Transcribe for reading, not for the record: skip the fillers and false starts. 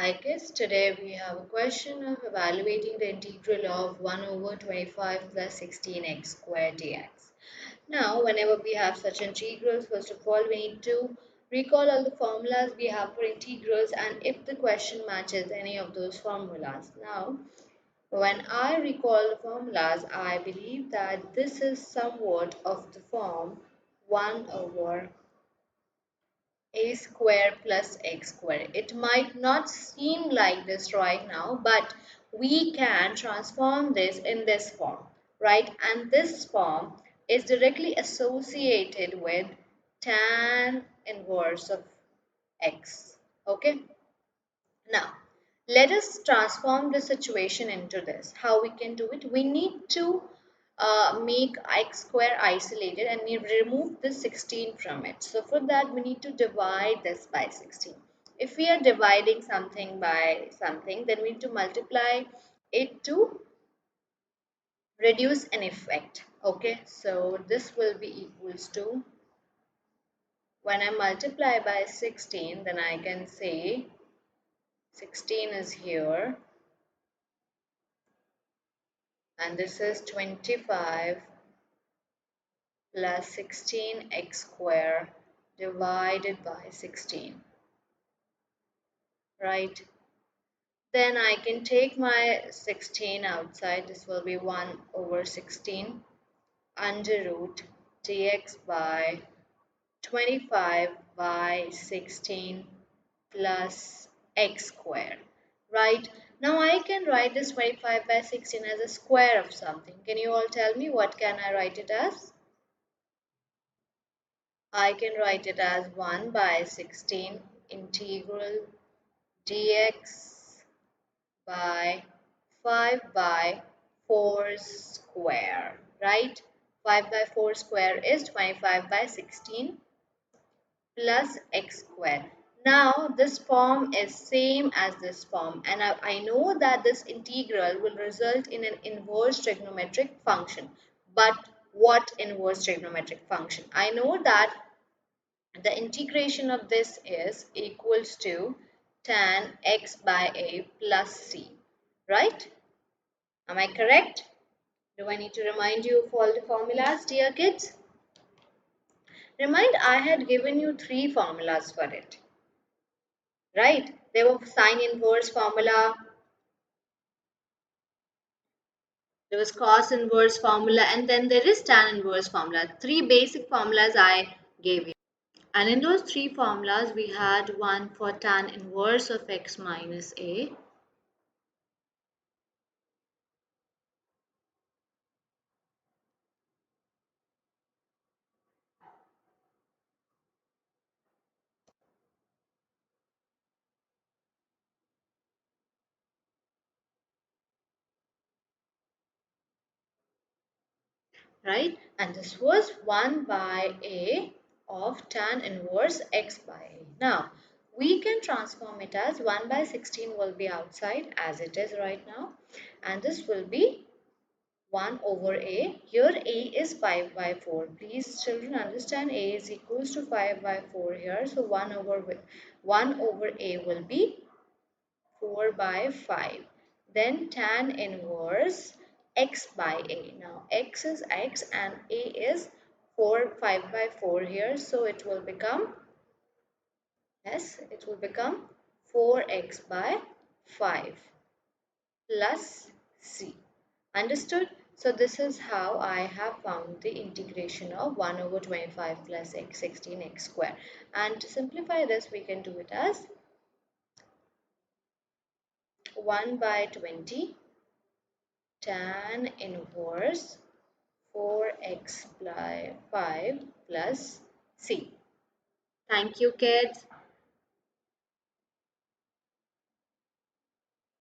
I guess today we have a question of evaluating the integral of 1 over 25 plus 16x squared dx. Now, whenever we have such integrals, first of all, we need to recall all the formulas we have for integrals and if the question matches any of those formulas. Now, when I recall the formulas, I believe that this is somewhat of the form 1 over a square plus x square. It might not seem like this right now, but we can transform this in this form, right? And this form is directly associated with tan inverse of x. Okay, now let us transform the situation into this. How we can do it? We need to make x square isolated and we remove this 16 from it. So for that we need to divide this by 16. If we are dividing something by something, then we need to multiply it to reduce an effect. Okay, so this will be equals to, when I multiply by 16, then I can say 16 is here and this is 25 plus 16x square divided by 16, right? Then I can take my 16 outside. This will be 1 over 16 under root dx by 25 by 16 plus x square, right? Now I can write this 25 by 16 as a square of something. Can you all tell me what can I write it as? I can write it as 1 by 16 integral dx by 5 by 4 square, right? 5 by 4 square is 25 by 16 plus x square. Now this form is same as this form and I know that this integral will result in an inverse trigonometric function. But what inverse trigonometric function? I know that the integration of this is equals to tan x by a plus c, right? Am I correct? Do I need to remind you of all the formulas, dear kids? Remind, I had given you three formulas for it, right? There were sine inverse formula, there was cos inverse formula, and then there is tan inverse formula. Three basic formulas I gave you. And in those three formulas, we had one for tan inverse of x minus a, right? And this was 1 by a of tan inverse x by a. Now, we can transform it as 1 by 16 will be outside as it is right now. And this will be 1 over a. Here a is 5 by 4. Please children understand a is equals to 5 by 4 here. So 1 over a will be 4 by 5. Then tan inverse x by a. Now x is x and a is 5 by 4 here. So it will become, yes, it will become 4x by 5 plus c. Understood? So this is how I have found the integration of 1 over 25 plus x 16 x square. And to simplify this, we can do it as 1 by 20 tan inverse 4x plus 5 plus c. Thank you, kids.